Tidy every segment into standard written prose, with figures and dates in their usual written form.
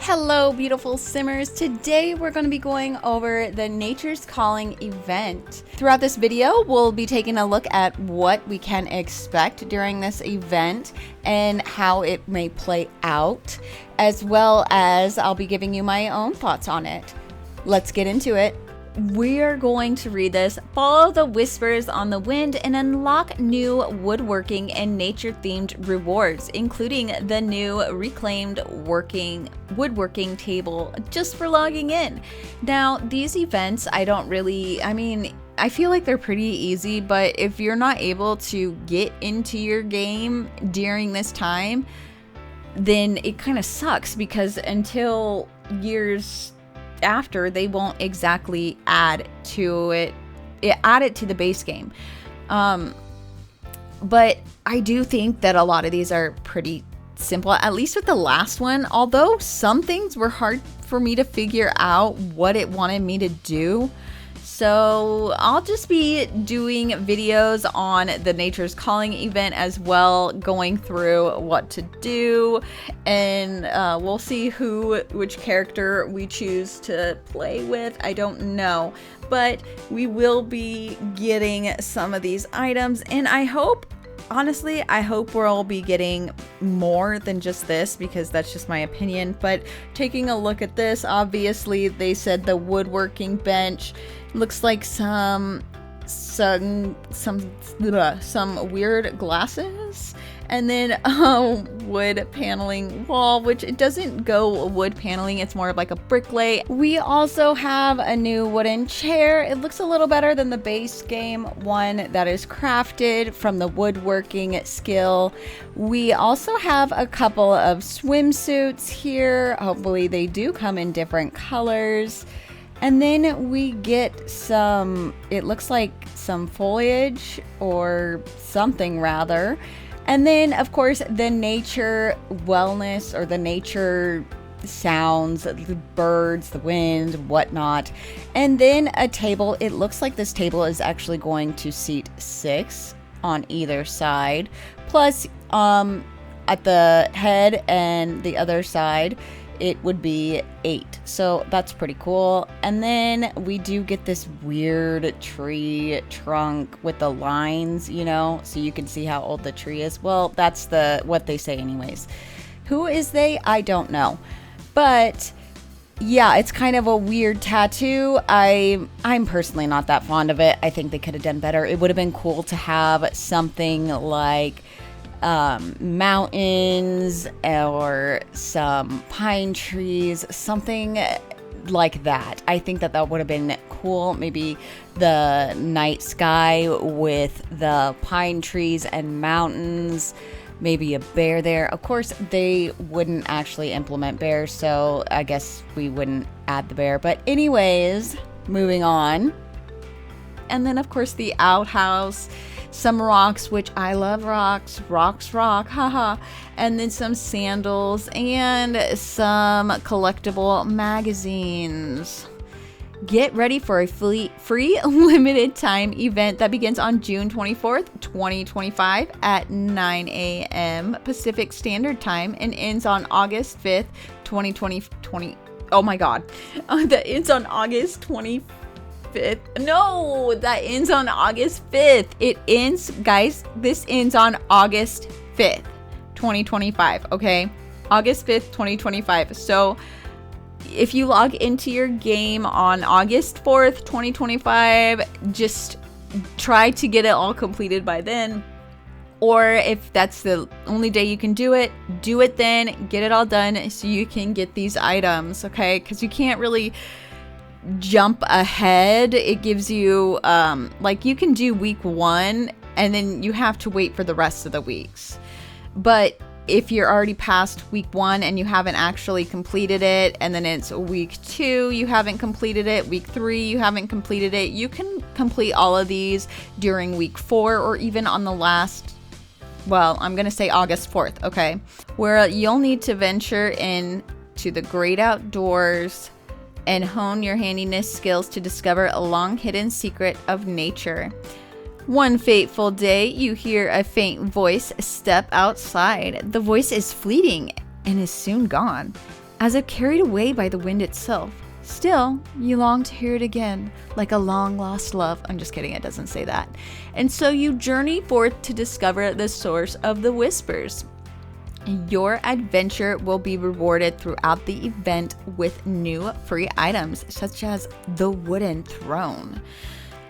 Hello, beautiful simmers. Today we're going to be going over the Nature's Calling event. Throughout this video, we'll be taking a look at what we can expect during this event and how it may play out, as well as I'll be giving you my own thoughts on it. Let's get into it. We are going to read this, follow the whispers on the wind, and unlock new woodworking and nature-themed rewards, including the new reclaimed woodworking table just for logging in. Now, these events, I feel like they're pretty easy, but if you're not able to get into your game during this time, then it kind of sucks because until years after, they won't exactly add to the base game. But I do think that a lot of these are pretty simple, at least with the last one, although some things were hard for me to figure out what it wanted me to do. So I'll just be doing videos on the Nature's Calling event as well, going through what to do, and we'll see which character we choose to play with. I don't know, but we will be getting some of these items, and I hope we'll all be getting more than just this, because that's just my opinion. But taking a look at this, obviously they said the woodworking bench looks like some weird glasses, and then wood paneling wall, which it doesn't go wood paneling, it's more of like a brick lay. We also have a new wooden chair. It looks a little better than the base game one that is crafted from the woodworking skill. We also have a couple of swimsuits here. Hopefully they do come in different colors. And then we get it looks like some foliage or something rather. And then, of course, the nature wellness, or the nature sounds, the birds, the wind, whatnot. And then a table. It looks like this table is actually going to seat 6 on either side. Plus, at the head and the other side, it would be 8. So that's pretty cool. And then we do get this weird tree trunk with the lines, so you can see how old the tree is. Well, that's what they say anyways. Who is they? I don't know. But yeah, it's kind of a weird tattoo. I'm personally not that fond of it. I think they could have done better. It would have been cool to have something like mountains or some pine trees, something like that. I think that would have been cool. Maybe the night sky with the pine trees and mountains, maybe a bear there. Of course, they wouldn't actually implement bears, so I guess we wouldn't add the bear. But anyways, moving on. And then, of course, the outhouse. Some rocks, which I love rocks rock, haha. And then some sandals and some collectible magazines. Get ready for a free limited time event that begins on June 24th, 2025 at 9 a.m. Pacific Standard Time and ends on August 5th, 2020. Oh my God. That ends on August 25th. No, that ends on August 5th. It ends, guys, this ends on August 5th, 2025, okay? August 5th, 2025. So if you log into your game on August 4th, 2025, just try to get it all completed by then. Or if that's the only day you can do it then. Get it all done so you can get these items, okay? Because you can't really jump ahead. It gives you you can do week 1 and then you have to wait for the rest of the weeks. But if you're already past week 1 and you haven't actually completed it, and then it's week 2 you haven't completed it, week 3 you haven't completed it, you can complete all of these during week 4 or even on the last, well, I'm gonna say August 4th, okay? Where you'll need to venture into the great outdoors and hone your handiness skills to discover a long hidden secret of nature. One fateful day, you hear a faint voice step outside. The voice is fleeting and is soon gone. as if carried away by the wind itself. Still, you long to hear it again, like a long-lost love. I'm just kidding, it doesn't say that. And so you journey forth to discover the source of the whispers. Your adventure will be rewarded throughout the event with new free items, such as the wooden throne,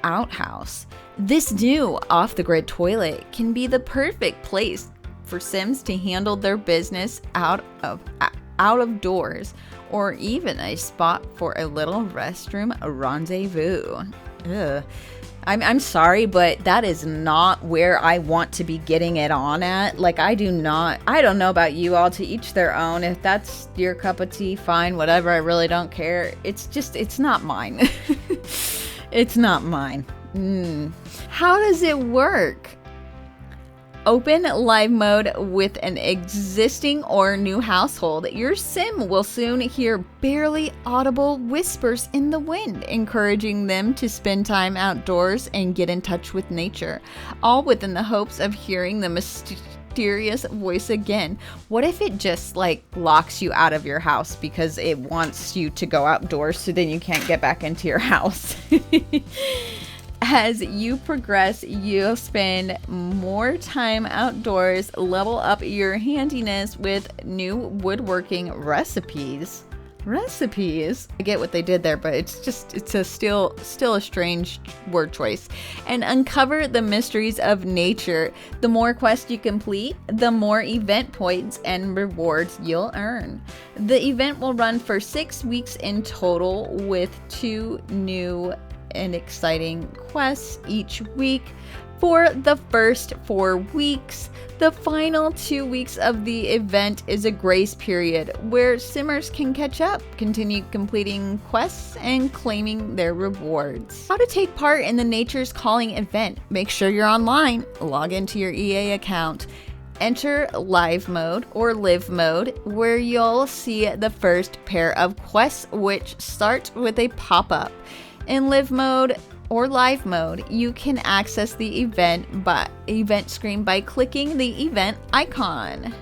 outhouse. This new off-the-grid toilet can be the perfect place for Sims to handle their business out of doors, or even a spot for a little restroom rendezvous. Ugh. I'm sorry, but that is not where I want to be getting it on at. Like, I don't know about you all, to each their own. If that's your cup of tea, fine, whatever, I really don't care. It's not mine. It's not mine. How does it work? Open live mode with an existing or new household. Your sim will soon hear barely audible whispers in the wind, encouraging them to spend time outdoors and get in touch with nature, all within the hopes of hearing the mysterious voice again. What if it just like locks you out of your house because it wants you to go outdoors so then you can't get back into your house? As you progress, you'll spend more time outdoors, level up your handiness with new woodworking recipes. I get what they did there, but it's still a strange word choice. And uncover the mysteries of nature. The more quests you complete, the more event points and rewards you'll earn. The event will run for 6 weeks in total, with 2 new and exciting quests each week. For the first 4 weeks, the final 2 weeks of the event is a grace period where simmers can catch up, continue completing quests, and claiming their rewards. How to take part in the Nature's Calling event. Make sure you're online. Log into your EA account. Enter live mode or live mode, where you'll see the first pair of quests, which start with a pop-up. In live mode or live mode, you can access the event screen by clicking the event icon.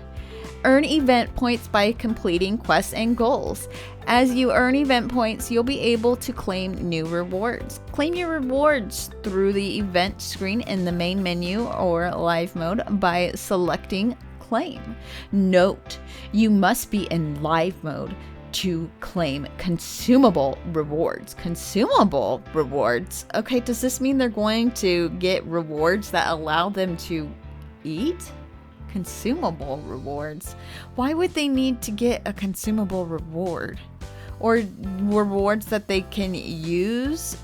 Earn event points by completing quests and goals. As you earn event points, you'll be able to claim new rewards. Claim your rewards through the event screen in the main menu or live mode by selecting claim. Note, you must be in live mode to claim consumable rewards. Consumable rewards? Okay, does this mean they're going to get rewards that allow them to eat? Consumable rewards? Why would they need to get a consumable reward? Or rewards that they can use,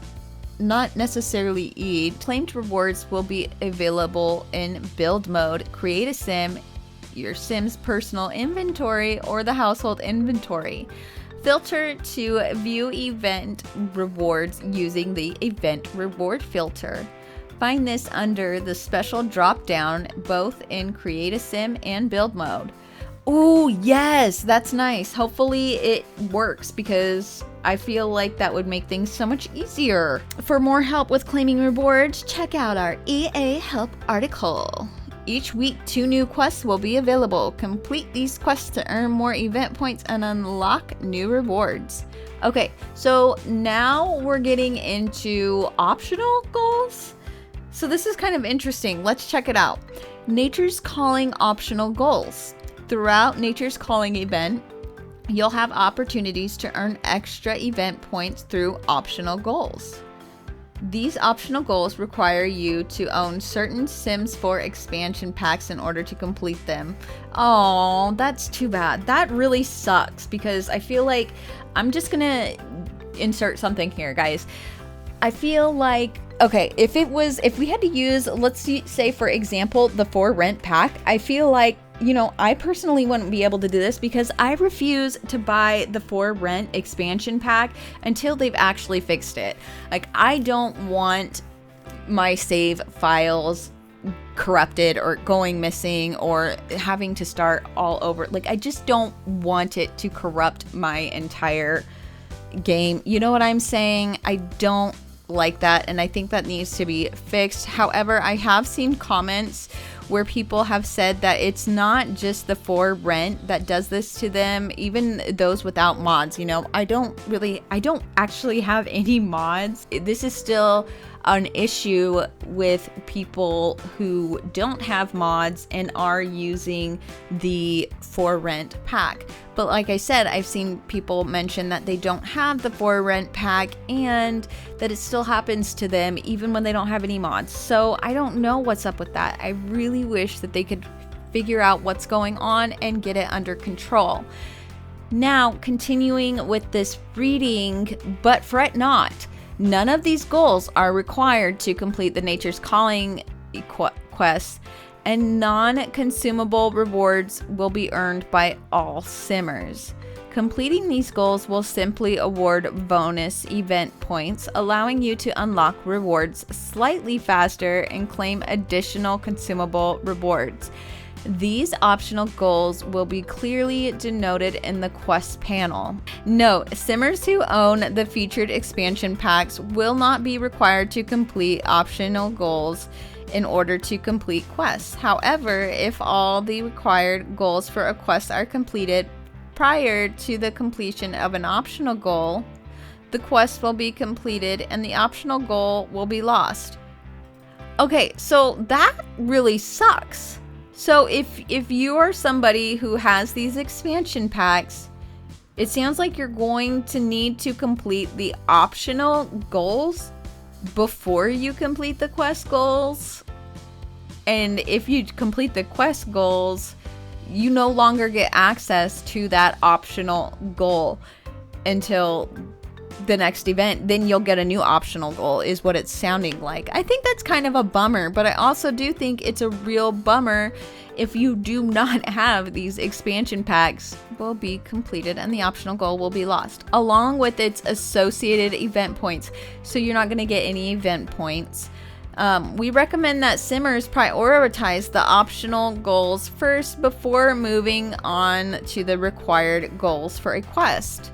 not necessarily eat. Claimed rewards will be available in build mode. Create a sim, your sim's personal inventory, or the household inventory. Filter to view event rewards using the event reward filter. Find this under the special drop down, both in create a sim and build mode. Oh yes, that's nice. Hopefully it works, because I feel like that would make things so much easier. For more help with claiming rewards, check out our EA help article. Each week, 2 new quests will be available. Complete these quests to earn more event points and unlock new rewards. Okay, so now we're getting into optional goals. So this is kind of interesting. Let's check it out. Nature's Calling optional goals. Throughout Nature's Calling event, you'll have opportunities to earn extra event points through optional goals. These optional goals require you to own certain Sims 4 expansion packs in order to complete them. Oh, that's too bad. That really sucks, because I feel like I'm just gonna insert something here, guys. I feel like, okay, if we had to use, let's say for example, the 4 rent pack, I feel like, you know, I personally wouldn't be able to do this because I refuse to buy the 4 rent expansion pack until they've actually fixed it. Like, I don't want my save files corrupted or going missing or having to start all over. Like, I just don't want it to corrupt my entire game. You know what I'm saying? I don't like that, and I think that needs to be fixed. However, I have seen comments where people have said that it's not just the for rent that does this to them, even those without mods. You know, I don't actually have any mods. This is still an issue with people who don't have mods and are using the for rent pack. But like I said, I've seen people mention that they don't have the for rent pack and that it still happens to them even when they don't have any mods. So I don't know what's up with that. I really wish that they could figure out what's going on and get it under control. Now, continuing with this reading, but fret not. None of these goals are required to complete the Nature's Calling quest, and non-consumable rewards will be earned by all simmers. Completing these goals will simply award bonus event points, allowing you to unlock rewards slightly faster and claim additional consumable rewards. These optional goals will be clearly denoted in the quest panel. Note, simmers who own the featured expansion packs will not be required to complete optional goals in order to complete quests. However, if all the required goals for a quest are completed prior to the completion of an optional goal, the quest will be completed and the optional goal will be lost. Okay, so that really sucks. So if you are somebody who has these expansion packs, it sounds like you're going to need to complete the optional goals before you complete the quest goals. And if you complete the quest goals, you no longer get access to that optional goal until the next event. Then you'll get a new optional goal, is what it's sounding like. I think that's kind of a bummer, but I also do think it's a real bummer if you do not have these expansion packs will be completed and the optional goal will be lost, along with its associated event points. So you're not going to get any event points. We recommend that simmers prioritize the optional goals first before moving on to the required goals for a quest.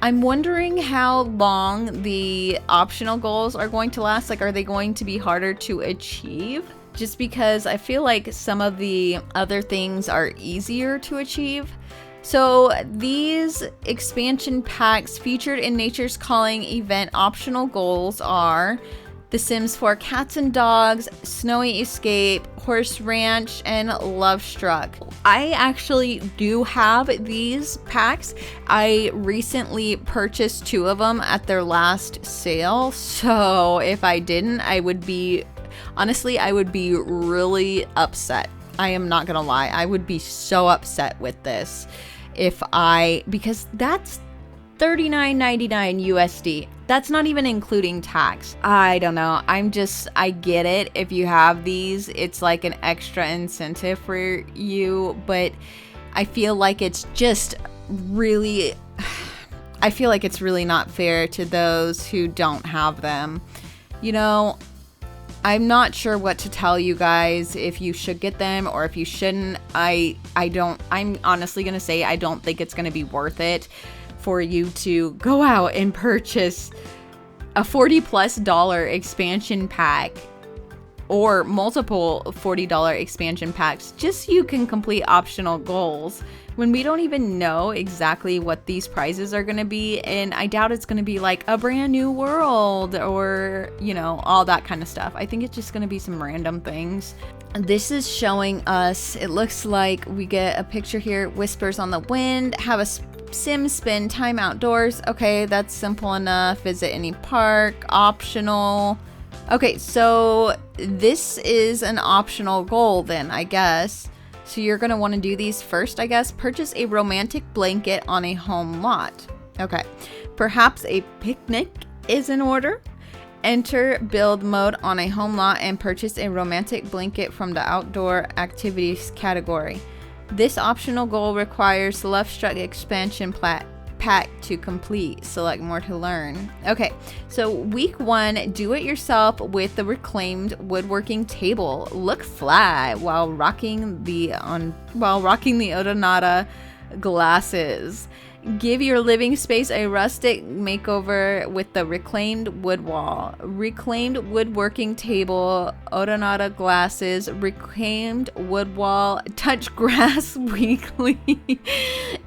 I'm wondering how long the optional goals are going to last. Like, are they going to be harder to achieve? Just because I feel like some of the other things are easier to achieve. So these expansion packs featured in Nature's Calling event optional goals are The Sims 4 Cats and Dogs, Snowy Escape, Horse Ranch, and Love Struck. I actually do have these packs. I recently purchased 2 of them at their last sale. So if I didn't, I would be really upset. I am not gonna lie. I would be so upset with this because that's $39.99 USD. That's not even including tax. I don't know. I get it. If you have these, it's like an extra incentive for you, but I feel like it's really not fair to those who don't have them. You know, I'm not sure what to tell you guys, if you should get them or if you shouldn't. I'm honestly gonna say I don't think it's gonna be worth it for you to go out and purchase a $40+ expansion pack or multiple $40 expansion packs just so you can complete optional goals when we don't even know exactly what these prizes are going to be. And I doubt it's going to be like a brand new world or, you know, all that kind of stuff. I think it's just going to be some random things. This is showing us, it looks like we get a picture here, Whispers on the Wind, have a sim spend time outdoors. Okay, that's simple enough. Visit any park, optional. Okay, so this is an optional goal then, I guess. So you're going to want to do these first, I guess. Purchase a romantic blanket on a home lot. Okay, perhaps a picnic is in order. Enter build mode on a home lot and purchase a romantic blanket from the outdoor activities category. This optional goal requires the Love Struck expansion pack to complete. Select more to learn. Okay, so week 1, do it yourself with the reclaimed woodworking table. Look fly while rocking the Odonata glasses. Give your living space a rustic makeover with the reclaimed wood wall, reclaimed woodworking table, odonata glasses, reclaimed wood wall, touch grass weekly,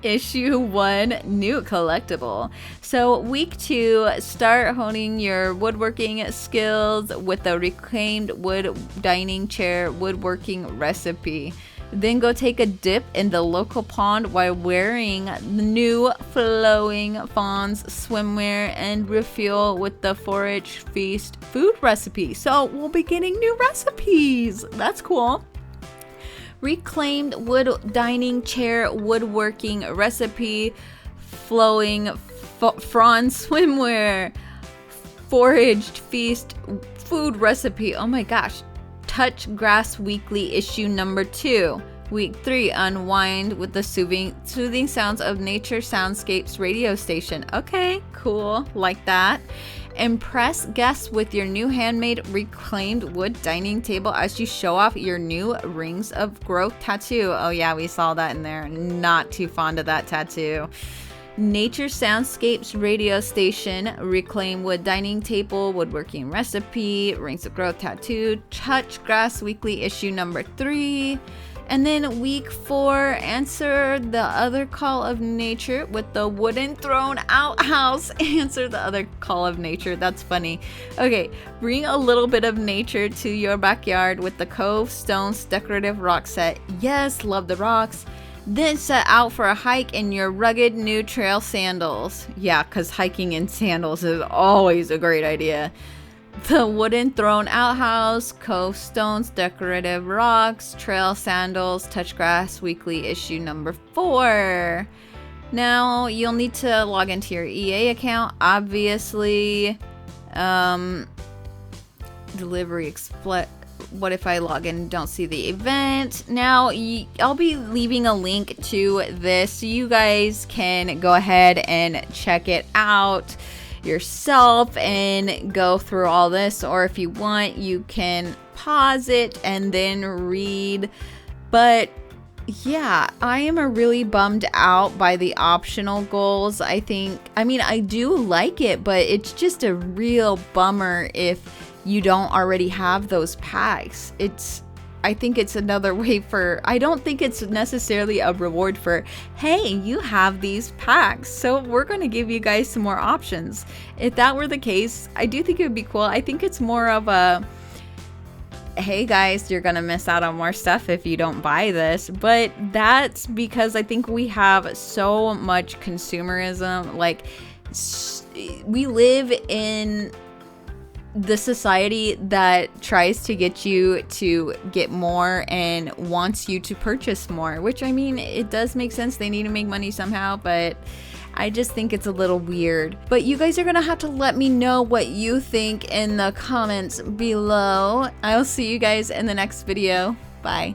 issue 1, new collectible. So week 2, start honing your woodworking skills with the reclaimed wood dining chair woodworking recipe. Then go take a dip in the local pond while wearing the new flowing fawns swimwear and refuel with the Forage Feast food recipe. So we'll be getting new recipes. That's cool. Reclaimed wood dining chair woodworking recipe, flowing fawn swimwear, Foraged Feast food recipe. Oh my gosh. Touch Grass Weekly issue number 2. Week 3, unwind with the soothing sounds of nature soundscapes radio station. Okay, cool, like that. Impress guests with your new handmade reclaimed wood dining table as you show off your new Rings of Growth tattoo. Oh yeah, we saw that in there. Not too fond of that tattoo. Nature Soundscapes radio station, reclaim wood dining table, woodworking recipe, Rings of Growth tattoo, Touch Grass Weekly issue number 3. And then week 4, answer the other call of nature with the wooden throne outhouse. Answer the other call of nature. That's funny. Okay, bring a little bit of nature to your backyard with the Cove Stones decorative rock set. Yes, love the rocks. Then set out for a hike in your rugged new trail sandals. Yeah, because hiking in sandals is always a great idea. The wooden throne outhouse, Cove Stones, decorative rocks, trail sandals, Touch Grass Weekly issue number 4. Now, you'll need to log into your EA account, obviously. Delivery Express. What if I log in and don't see the event? Now, I'll be leaving a link to this so you guys can go ahead and check it out yourself and go through all this. Or if you want, you can pause it and then read. But yeah, I am really bummed out by the optional goals. I do like it, but it's just a real bummer if you don't already have those packs. I think it's another way I don't think it's necessarily a reward for, hey, you have these packs, so we're going to give you guys some more options. If that were the case, I do think it would be cool. I think it's more of a, hey guys, you're going to miss out on more stuff if you don't buy this. But that's because I think we have so much consumerism. Like, we live in the society that tries to get you to get more and wants you to purchase more, which, I mean, it does make sense. They need to make money somehow, but I just think it's a little weird. But you guys are gonna have to let me know what you think in the comments below. I'll see you guys in the next video. Bye.